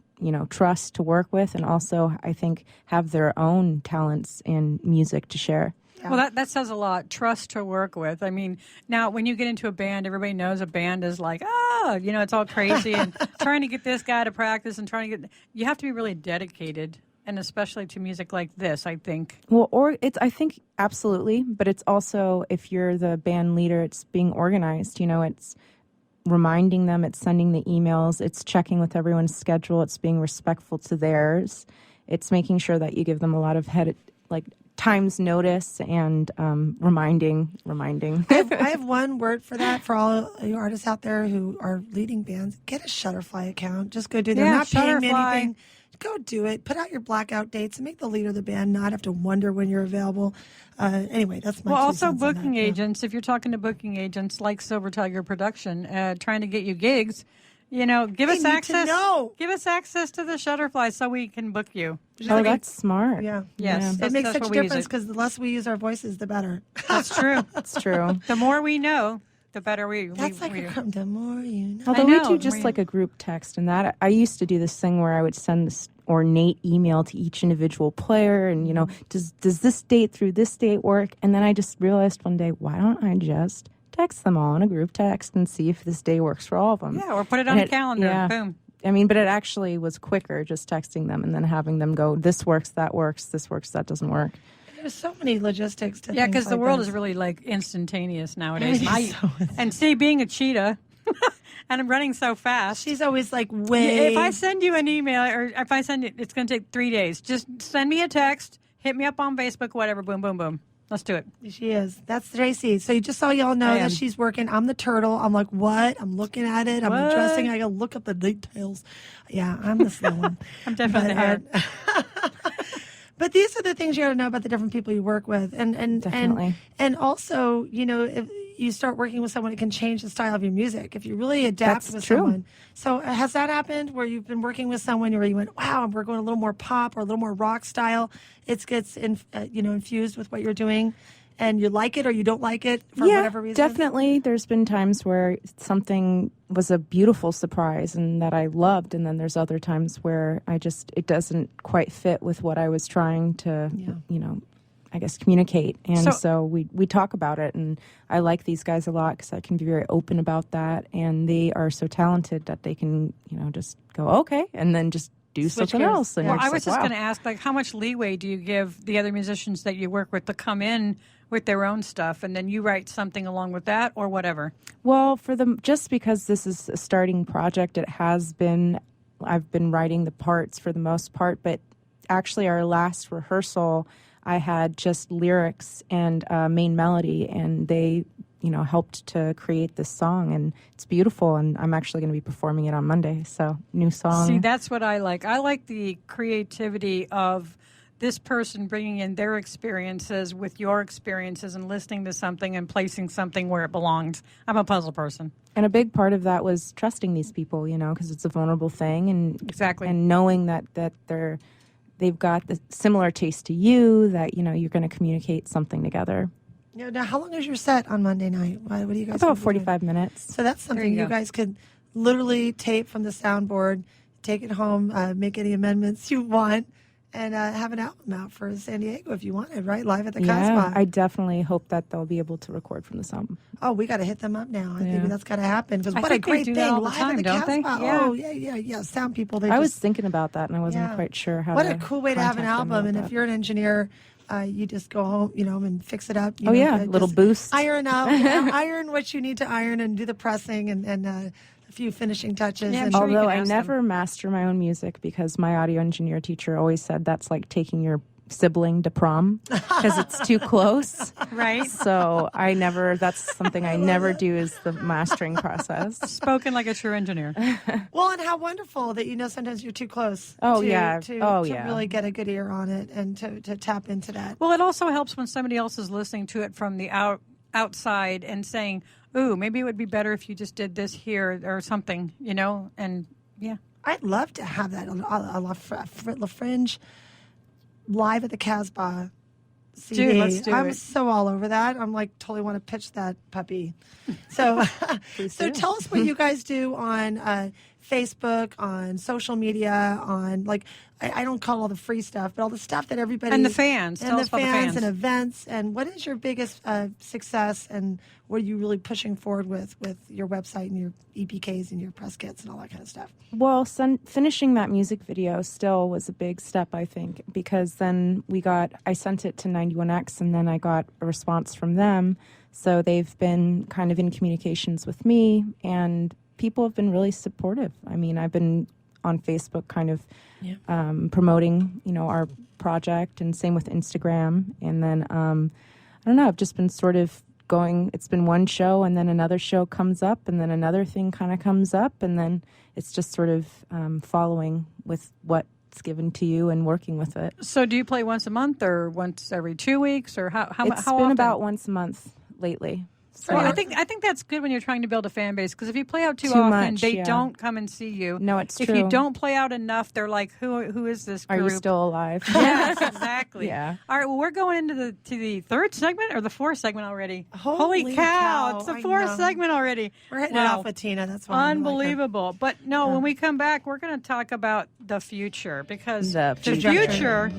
trust to work with, and also I think have their own talents in music to share. Yeah. Well, that says a lot. Trust to work with. I mean, now when you get into a band, everybody knows a band is like, it's all crazy and trying to get this guy to practice and you have to be really dedicated. And especially to music like this, I think. Well, I think absolutely, but it's also, if you're the band leader, it's being organized. It's reminding them, it's sending the emails, it's checking with everyone's schedule, it's being respectful to theirs, it's making sure that you give them a lot of time's notice and reminding. I have one word for that for all you artists out there who are leading bands. Get a Shutterfly account. Just go do that. They're not paying me anything. Go do it. Put out your blackout dates and make the leader of the band not have to wonder when you're available. Anyway, that's my 2 also cents on booking that. agents. If you're talking to booking agents like Silver Tiger Production, trying to get you gigs, give us access. Give us access to the Shutterfly so we can book you. That's smart. Yeah. Yes. It makes such a difference because the less we use our voices, the better. That's true. That's true. The more we know, the better we. That's the more you know. Although we do just like a group text, and that I used to do this thing where I would send this ornate email to each individual player, and does this date through this date work? And then I just realized one day, why don't I just text them all in a group text and see if this day works for all of them? Yeah, or put it on a calendar. Yeah. Boom. I mean, but it actually was quicker just texting them and then having them go, this works, that works, this works, that doesn't work. There's so many logistics to because the world is really instantaneous nowadays. And see, being a cheetah, and I'm running so fast. She's always like, wait. If I send you an email, or if I send it, it's going to take 3 days. Just send me a text, hit me up on Facebook, whatever, boom, boom, boom. Let's do it. She is. That's Tracy. So just so y'all know that she's working. I'm the turtle. I'm like, what? I'm looking at it. I'm addressing. I got to look up the details. Yeah, I'm the slow one. I'm definitely the head. But these are the things you got to know about the different people you work with, and Definitely. and also, if you start working with someone, it can change the style of your music if you really adapt with someone. So has that happened where you've been working with someone where you went, wow, we're going a little more pop or a little more rock style? It gets infused with what you're doing, and you like it or you don't like it for whatever reason? Definitely. There's been times where something was a beautiful surprise and that I loved, and then there's other times where it doesn't quite fit with what I was trying to, I guess, communicate. And so we talk about it, and I like these guys a lot because I can be very open about that, and they are so talented that they can, just go, okay, and then just do something else. And I was just going to ask, how much leeway do you give the other musicians that you work with to come in with their own stuff, and then you write something along with that, or whatever? Well, just because this is a starting project, I've been writing the parts for the most part, but actually our last rehearsal, I had just lyrics and main melody, and they helped to create this song, and it's beautiful, and I'm actually going to be performing it on Monday. So, new song. See, that's what I like. I like the creativity of this person bringing in their experiences with your experiences and listening to something and placing something where it belongs. I'm a puzzle person. And a big part of that was trusting these people, because it's a vulnerable thing, and exactly, and knowing that they've got the similar taste to you, that you're going to communicate something together. Now, how long is your set on Monday night? What do you guys? About 45 minutes. So that's something you guys could literally tape from the soundboard, take it home, make any amendments you want, and have an album out for San Diego if you wanted, right? Live at the Yeah, Casbah. I definitely hope that they'll be able to record from this album. Oh, we got to hit them up now. I think that's got to happen because I what a think they great do thing! that all the Live time, at the don't they? Casbah. Yeah. Oh, yeah. Sound people. I was thinking about that, and I wasn't quite sure how. What to a cool way to have an contact them album! about And that. if you're an engineer, you just go home, and fix it up. Little boost. Iron up, iron what you need to iron, and do the pressing and a few finishing touches. Yeah, I'm and sure you Although can I ask never master my own music because my audio engineer teacher always said that's like taking your sibling to prom because it's too close. Right. So that's something I never do is the mastering process. Spoken like a true engineer. Well, and how wonderful that sometimes you're too close. Oh, to, yeah. To, Oh, to yeah. really get a good ear on it and to tap into that. Well, it also helps when somebody else is listening to it from the outside and saying, ooh, maybe it would be better if you just did this here or something, and yeah. I'd love to have that on La Fringe live at the Casbah CD. Dude, let's do I'm it. so all over that. I'm like totally want to pitch that puppy. So, so tell us what you guys do on Facebook, on social media, on I don't call all the free stuff, but all the stuff that everybody And the fans. and Tell the us about the fans. and events. And what is your biggest success, and what are you really pushing forward with your website and your EPKs and your press kits and all that kind of stuff? Well, finishing that music video still was a big step, I think, because then I sent it to 91X and then I got a response from them. So they've been kind of in communications with me, and people have been really supportive. I mean, I've been on Facebook kind of promoting, our project, and same with Instagram. And then, I don't know, I've just been sort of going, it's been one show and then another show comes up and then another thing kind of comes up, and then it's just sort of following with what's given to you and working with it. So do you play once a month or once every 2 weeks, or how It's how been often? about once a month lately. So Well, I think that's good when you're trying to build a fan base, because if you play out too Too often, much, they yeah. don't come and see you. No, it's if true. you don't play out enough, they're like, who is this Are group? you still alive? Yes, exactly. Yeah. All right. Well, we're going into the third segment or the fourth segment already. Holy cow! cow, It's the I fourth know. segment already. We're hitting it Wow. off with Tina. That's why I'm like her. Unbelievable. But no, when we come back, we're going to talk about the future, because The future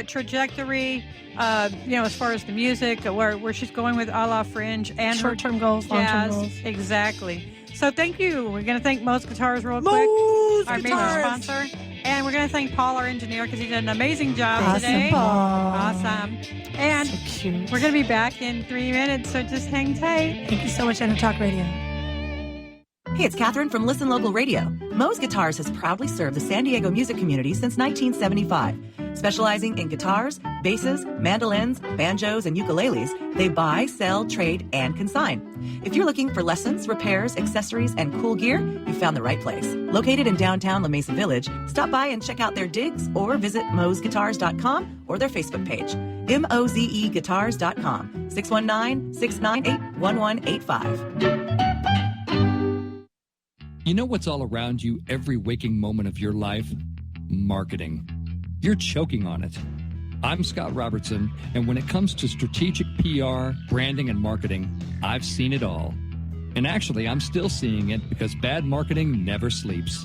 trajectory, as far as the music, where she's going with Ala Fringe and her Short-term goals, long-term jazz. goals. Exactly. So thank you. We're going to thank Mo's Guitars real quick, Mo's our major Guitars. sponsor. And we're going to thank Paul, our engineer, because he did an amazing job Awesome, today. Paul. Awesome. And So cute. we're going to be back in 3 minutes, so just hang tight. Thank you so much, Talk Radio. Hey, it's Catherine from Listen Local Radio. Mo's Guitars has proudly served the San Diego music community since 1975. Specializing in guitars, basses, mandolins, banjos, and ukuleles, they buy, sell, trade, and consign. If you're looking for lessons, repairs, accessories, and cool gear, you found the right place. Located in downtown La Mesa Village, stop by and check out their digs or visit mozguitars.com or their Facebook page. mozeguitars.com, 619-698-1185. You know what's all around you every waking moment of your life? Marketing. You're choking on it. I'm Scott Robertson, and when it comes to strategic PR, branding, and marketing, I've seen it all. And actually, I'm still seeing it because bad marketing never sleeps.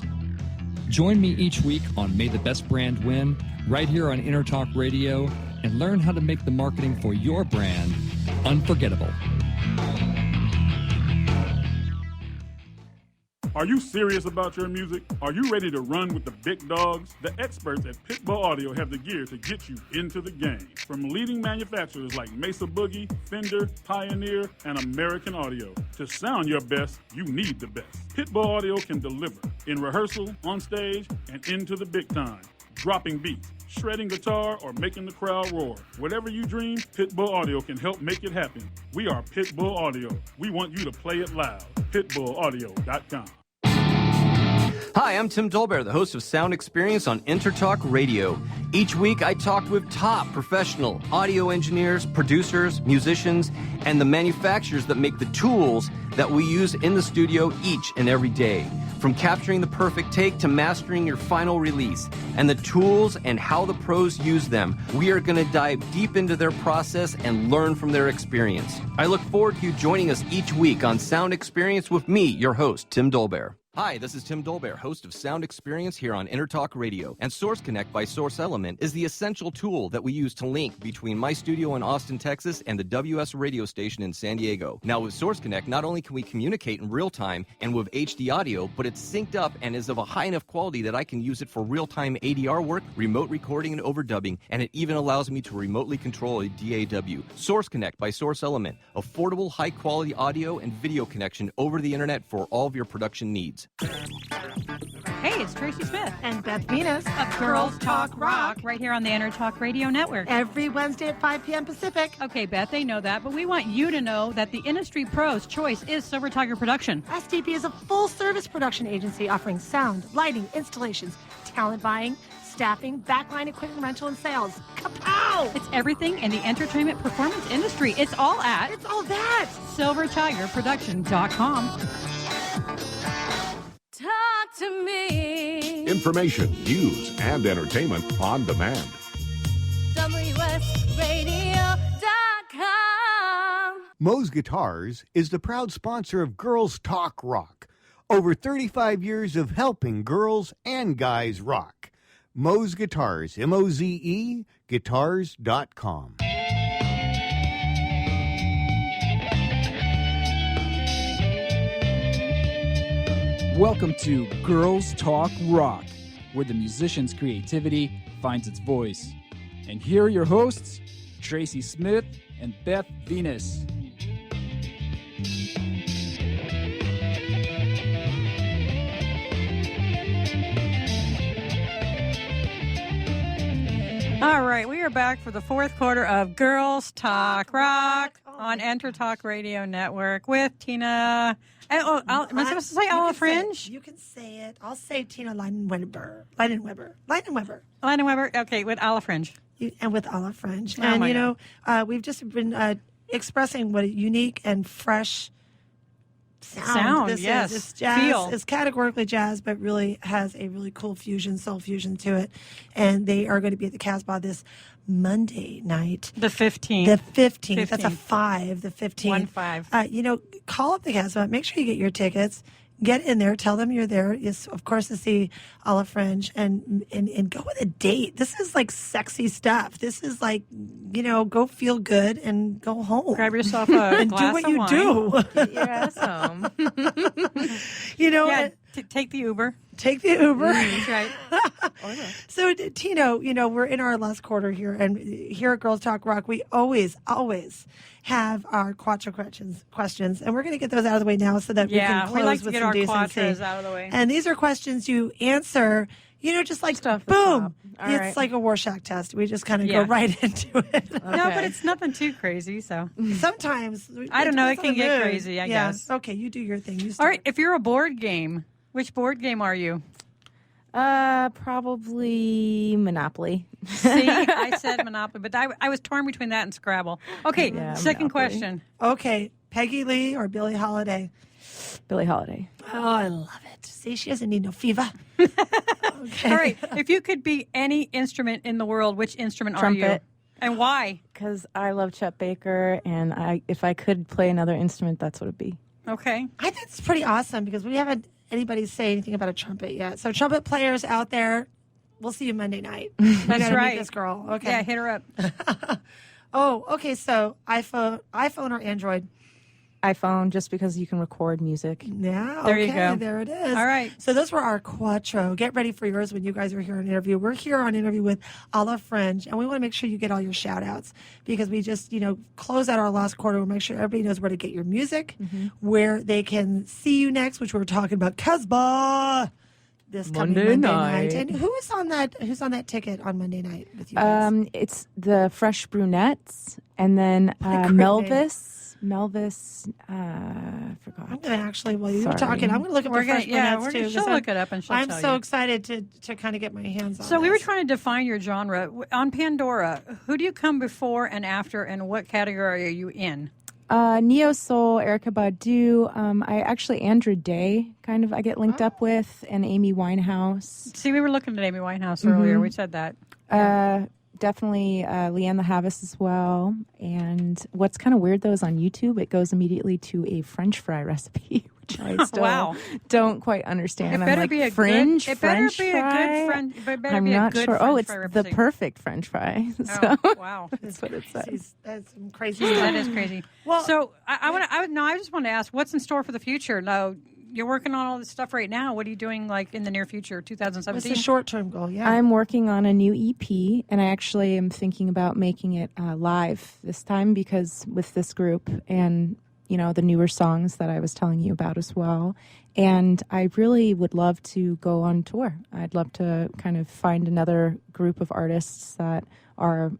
Join me each week on May the Best Brand Win, right here on InterTalk Radio, and learn how to make the marketing for your brand unforgettable. Are you serious about your music? Are you ready to run with the big dogs? The experts at Pitbull Audio have the gear to get you into the game. From leading manufacturers like Mesa Boogie, Fender, Pioneer, and American Audio. To sound your best, you need the best. Pitbull Audio can deliver in rehearsal, on stage, and into the big time. Dropping beats, shredding guitar, or making the crowd roar. Whatever you dream, Pitbull Audio can help make it happen. We are Pitbull Audio. We want you to play it loud. PitbullAudio.com. Hi, I'm Tim Dolbear, the host of Sound Experience on InterTalk Radio. Each week, I talk with top professional audio engineers, producers, musicians, and the manufacturers that make the tools that we use in the studio each and every day. From capturing the perfect take to mastering your final release, and the tools and how the pros use them, we are going to dive deep into their process and learn from their experience. I look forward to you joining us each week on Sound Experience with me, your host, Tim Dolbear. Hi, this is Tim Dolbear, host of Sound Experience here on Intertalk Radio. And Source Connect by Source Element is the essential tool that we use to link between my studio in Austin, Texas, and the WS radio station in San Diego. Now, with Source Connect, not only can we communicate in real time and with HD audio, but it's synced up and is of a high enough quality that I can use it for real-time ADR work, remote recording, and overdubbing, and it even allows me to remotely control a DAW. Source Connect by Source Element, affordable, high-quality audio and video connection over the internet for all of your production needs. Hey, it's Tracy Smith And Beth Venus of Girls Talk Rock right here on the Intertalk Radio Network. every Wednesday at 5 p.m. Pacific. Okay, Beth, they know that, but we want you to know that the industry pro's choice is Silver Tiger Production. SDP is a full-service production agency offering sound, lighting, installations, talent buying, staffing, backline equipment rental, and sales. Kapow! It's everything in the entertainment performance industry. It's all at It's all that. SilverTigerProduction.com. Talk to me. Information, news, and entertainment on demand. WSRadio.com. Moe's Guitars is the proud sponsor of Girls Talk Rock. Over 35 years of helping girls and guys rock. Moe's Guitars, M-O-Z-E, guitars.com. Welcome to Girls Talk Rock, where the musician's creativity finds its voice. And here are your hosts, Tracy Smith and Beth Venus. All right, we are back for the fourth quarter of Girls Talk Rock on Intertalk Radio Network with Tina. Am I supposed to say Ala Fringe? You can say it. I'll say Tina Leinenweber. Okay, with Ala Fringe. And with Ala Fringe. Oh, And, my you know, we've just been expressing what a unique and fresh sound this yes. is. It's jazz. Feel. It's categorically jazz, but really has a really cool fusion, soul fusion to it. And they are going to be at the Casbah this Monday night. The 15th. The 15th. That's a 5, the 15th. 1-5. You know, call up the Casbah. Make sure you get your tickets. Get in there. Tell them you're there. Yes, of course, to see Ala Fringe and go with a date. This is like sexy stuff. This is like, you know, go feel good and go home. Grab yourself a and glass do what of you wine. do. Get your ass home. You know, Yeah, take the Uber. take the Uber. That's right. So, Tino, you know, we're in our last quarter here, and here at Girls Talk Rock, we always have our Quattro questions, and we're going to get those out of the way now so that we can close we like to with get some our decency. Quattros out of the way. And these are questions you answer, you know, just like Stuff the boom. top. All It's right. like a Rorschach test. We just kind of Yeah. go right into it. No, but it's nothing too crazy, so. Sometimes I don't know, it depends can on the get mood. crazy, I Yeah. guess. Okay, you do your thing. You All start. right, if you're a board game, which board game are you? Probably Monopoly. See, I said Monopoly, but I was torn between that and Scrabble. Okay, Yeah, second Monopoly. question. Okay, Peggy Lee or Billie Holiday? Billie Holiday. Oh, I love it. See, she doesn't need no fever. Okay. All right, if you could be any instrument in the world, which instrument are you? Trumpet. And why? Because I love Chet Baker, and if I could play another instrument, that's what it'd be. Okay. I think it's pretty awesome because we haven't anybody say anything about a trumpet yet. So trumpet players out there, we'll see you Monday night. That's Meet right. this girl. Okay. Yeah, hit her up. Oh, okay. So iPhone or Android? iPhone, just because you can record music. Yeah. There you okay, go. There it is. All right. So those were our Quattro. Get ready for yours when you guys are here on interview. We're here on interview with Ala Fringe, and we want to make sure you get all your shout outs because we just, you know, close out our last quarter. We'll make sure everybody knows where to get your music, where they can see you next, which we're talking about Casbah this coming Monday night. And who's on that ticket on Monday night with you guys? It's the Fresh Brunettes, and then What a great Melvis, I forgot. I'm gonna actually, while you're Sorry. talking, I'm gonna look up the Fresh Brunettes too. She'll 'cause look it up and she'll I'm tell so you. excited to kind of get my hands on So we were this. trying to define your genre. On Pandora, who do you come before and after, and what category are you in? Neo Soul, Erykah Badu. I actually Andrew Day I get linked up with, and Amy Winehouse. See, we were looking at Amy Winehouse earlier. We said that. definitely Leanne the Havas as well. And what's kind of weird, though, is on YouTube, it goes immediately to a French fry recipe, which I still don't quite understand. It better be a Fringe, good, it better French be fry? a good French, but it better I'm be a not good sure. French Oh, it's fry the recipe. perfect French fry. So Oh, wow. that's what it says. That's some crazy stuff. That is crazy. Well, so I just want to ask, what's in store for the future? Now, you're working on all this stuff right now. What are you doing like in the near future, 2017? What's the short-term goal? Yeah. I'm working on a new EP, and I actually am thinking about making it live this time because with this group and, you know, the newer songs that I was telling you about as well. And I really would love to go on tour. I'd love to kind of find another group of artists that are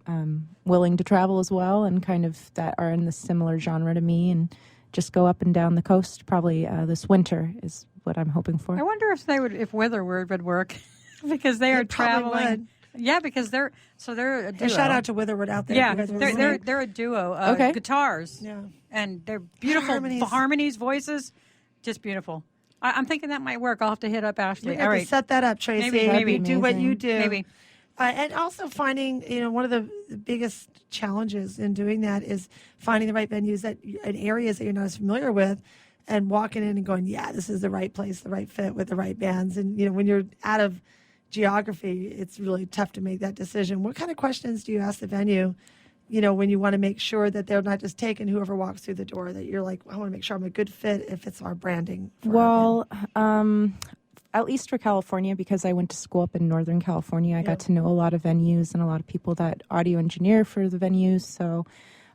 willing to travel as well and kind of that are in the similar genre to me and just go up and down the coast probably this winter is what I'm hoping for. I wonder if Witherword would work because they are traveling. Yeah, because they're a duo. Hey, shout out to Witherword out there. Yeah, You guys are they're a duo. Okay. Guitars. Yeah. And they're beautiful harmonies, voices, just beautiful. I'm thinking that might work. I'll have to hit up Ashley. We have to set that up, Tracy. Maybe. Do what you do. Maybe. And also finding, one of the biggest challenges in doing that is finding the right venues in areas that you're not as familiar with and walking in and going, yeah, this is the right place, the right fit with the right bands. And, when you're out of geography, it's really tough to make that decision. What kind of questions do you ask the venue, when you want to make sure that they're not just taking whoever walks through the door, that you're like, I want to make sure I'm a good fit if it's our branding? At least for California, because I went to school up in Northern California, I got to know a lot of venues and a lot of people that audio engineer for the venues. So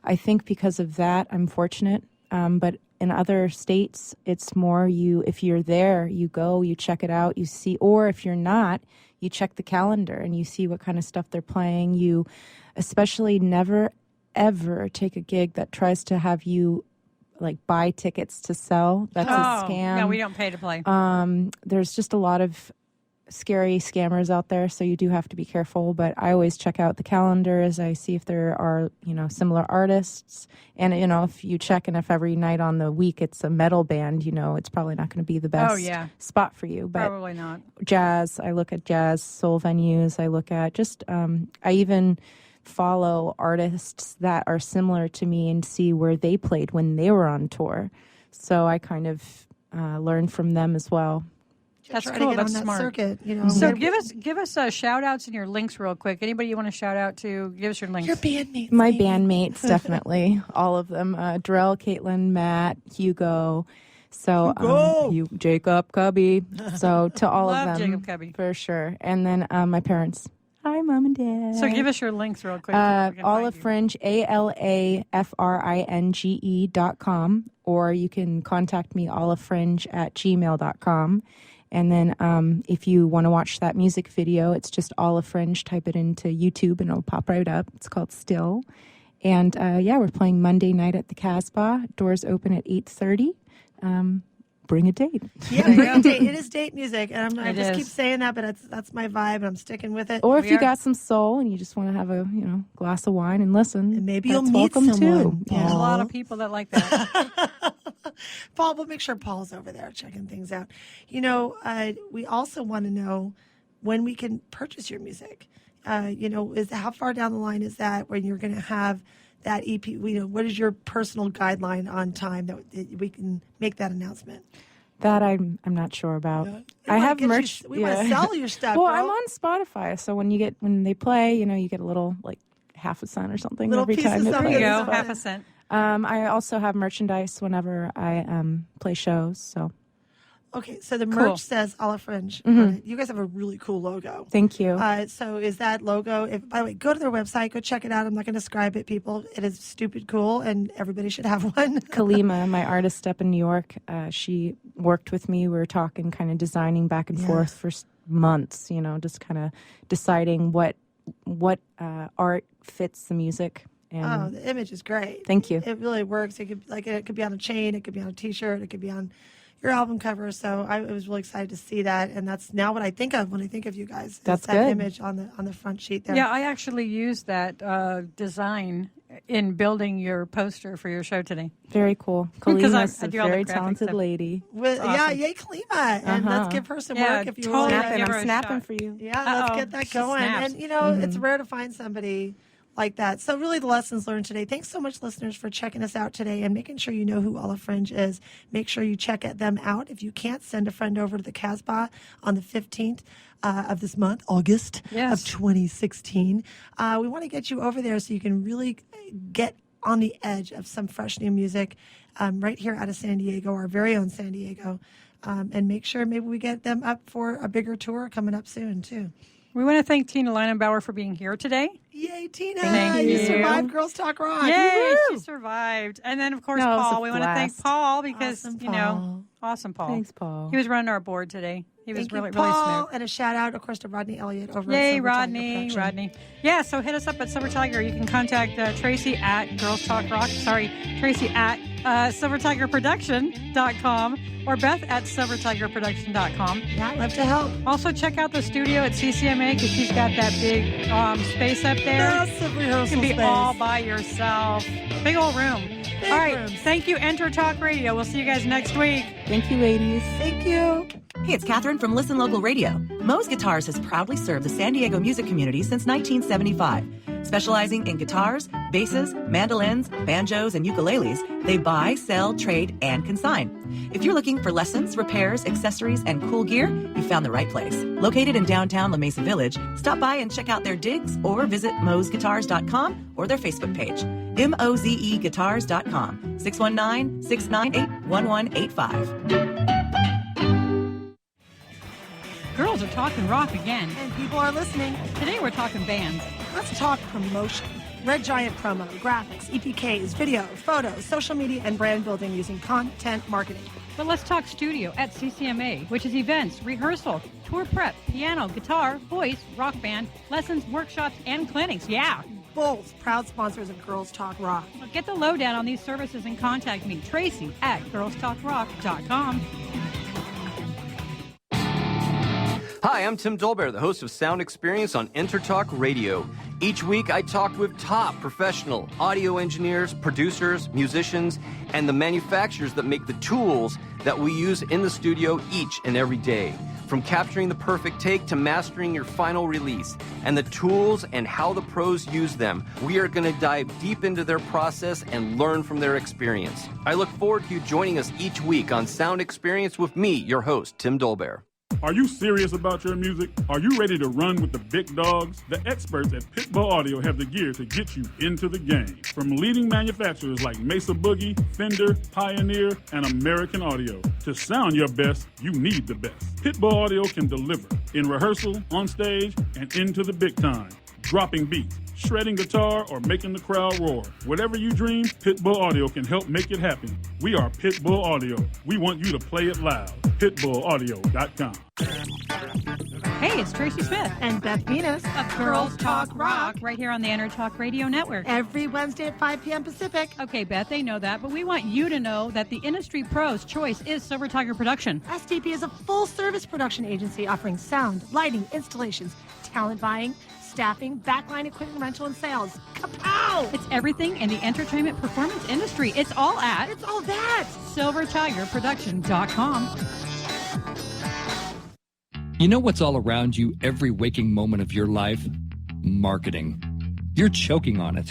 I think because of that, I'm fortunate. But in other states, it's more if you're there, you go, you check it out, you see, or if you're not, you check the calendar and you see what kind of stuff they're playing. You especially never, ever take a gig that tries to have you buy tickets to sell. That's a scam. No, we don't pay to play. There's just a lot of scary scammers out there, so you do have to be careful. But I always check out the calendars. I see if there are, similar artists. And, if you check and if every night on the week it's a metal band, it's probably not going to be the best spot for you. But probably not. Jazz, I look at jazz, soul venues. I look at just, I even follow artists that are similar to me and see where they played when they were on tour. So I kind of learn from them as well. That's cool. That's smart. Circuit, So give us shout outs and your links real quick. Anybody you want to shout out to, give us your links. Your bandmates. My bandmates, definitely. All of them. Darrell, Caitlin, Matt, Hugo. So Jacob Cubby. So to all of them. Love Jacob Cubby. For sure. And then my parents. Hi, Mom and Dad. So give us your links real quick. Ala Fringe, ALAFRINGE.com, or you can contact me, alafringe@gmail.com. And then if you want to watch that music video, it's just Ala Fringe. Type it into YouTube and it'll pop right up. It's called Still. And we're playing Monday night at the Casbah. Doors open at 8:30. Bring a date. Yeah, bring a date. It is date music, and I just keep saying that, but that's my vibe, and I'm sticking with it. Or if you got some soul and you just want to have a glass of wine and listen, and maybe you'll meet someone. Too. There's a lot of people that like that. Paul, we'll make sure Paul's over there checking things out. We also want to know when we can purchase your music. Is how far down the line is that when you're going to have that EP? What is your personal guideline on time that we can make that announcement? That I'm not sure about. I have merch. We want to sell your stuff. Well, bro. I'm on Spotify, so when they play, you get a little half a cent or something little every piece time. Of there you go, half a cent. I also have merchandise whenever I play shows. So. Okay, so the merch says Ala Fringe on it. You guys have a really cool logo. Thank you. So is that logo, by the way, go to their website, go check it out. I'm not going to describe it, people. It is stupid cool, and everybody should have one. Kalima, my artist up in New York, she worked with me. We were talking, kind of designing back and forth for months, just kind of deciding what art fits the music. And the image is great. Thank you. It really works. It could be on a chain, it could be on a T-shirt, it could be on your album cover. So I was really excited to see that, and that's now what I think of when I think of you guys. That's that good. image on the front sheet there. Yeah, I actually used that design in building your poster for your show today. Very cool. Kalima's a very talented lady. Yeah, yay, Kalima. And let's give her some work if you want. I'm snapping for you. Yeah, let's get that going. Snaps. And, it's rare to find somebody like that. So really the lessons learned today. Thanks so much, listeners, for checking us out today and making sure you know who Ala Fringe is. Make sure you check them out. If you can't, send a friend over to the Casbah on the 15th of this month, August of 2016. We want to get you over there so you can really get on the edge of some fresh new music right here out of San Diego, our very own San Diego, and make sure maybe we get them up for a bigger tour coming up soon, too. We want to thank Tina Leinenweber for being here today. Yay, Tina. Thank you survived Girls Talk Rock. Yay, Woo! she survived. And then, of course, Paul. We want to thank Paul because, awesome Paul. Thanks, Paul. He was running our board today. He was really Paul, smooth. And a shout out, of course, to Rodney Elliott over Yay, at Rodney. Yeah, so hit us up at Silver Tiger. You can contact Tracy at Girls Talk Rock. Tracy at SilverTigerProduction.com or Beth at SilverTigerProduction.com. Yeah, I'd love to help. Also, check out the studio at CCMA because she's got that big space up there. Massive rehearsal You can be space. all by yourself. Big old room. Big all right. rooms. Thank you, Enter Talk Radio. We'll see you guys next week. Thank you, ladies. Thank you. Hey, it's Catherine from Listen Local Radio. Moe's Guitars has proudly served the San Diego music community since 1975. Specializing in guitars, basses, mandolins, banjos, and ukuleles, they buy, sell, trade, and consign. If you're looking for lessons, repairs, accessories, and cool gear, you found the right place. Located in downtown La Mesa Village, stop by and check out their digs or visit moesguitars.com or their Facebook page. mozeguitars.com, 619-698-1185. Girls are talking rock again. And people are listening. Today we're talking bands. Let's talk promotion. Red Giant promo, graphics, EPKs, video, photos, social media, and brand building using content marketing. But let's talk studio at CCMA, which is events, rehearsal, tour prep, piano, guitar, voice, rock band, lessons, workshops, and clinics. Yeah. Both proud sponsors of Girls Talk Rock. Well, get the lowdown on these services and contact me, Tracy at girlstalkrock.com. Hi, I'm Tim Dolbear, the host of Sound Experience on Intertalk Radio. Each week, I talk with top professional audio engineers, producers, musicians, and the manufacturers that make the tools that we use in the studio each and every day. From capturing the perfect take to mastering your final release, and the tools and how the pros use them, we are going to dive deep into their process and learn from their experience. I look forward to you joining us each week on Sound Experience with me, your host, Tim Dolbear. Are you serious about your music? Are you ready to run with the big dogs? The experts at Pitbull Audio have the gear to get you into the game. From leading manufacturers like Mesa Boogie, Fender, Pioneer, and American Audio. To sound your best, you need the best. Pitbull Audio can deliver in rehearsal, on stage, and into the big time. Dropping beats, shredding guitar, or making the crowd roar. Whatever you dream, Pitbull Audio can help make it happen. We are Pitbull Audio. We want you to play it loud. PitbullAudio.com. Hey, it's Tracy Smith And Beth Venus of Girls Talk Rock right here on the Intertalk Radio Network. every Wednesday at 5 p.m. Pacific. Okay, Beth, they know that, but we want you to know that the industry pro's choice is Silver Tiger Production. STP is a full-service production agency offering sound, lighting, installations, talent buying, staffing, backline equipment rental, and sales. Kapow! It's everything in the entertainment performance industry. It's all at It's all that. SilverTigerProduction.com. You know what's all around you every waking moment of your life? Marketing. You're choking on it.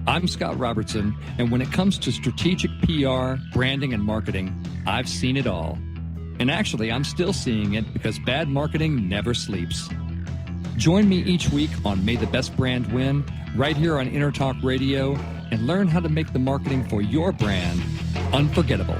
I'm Scott Robertson, and when it comes to strategic PR, branding, and marketing, I've seen it all. And actually, I'm still seeing it because bad marketing never sleeps. Join me each week on May the Best Brand Win, right here on Intertalk Radio, and learn how to make the marketing for your brand unforgettable.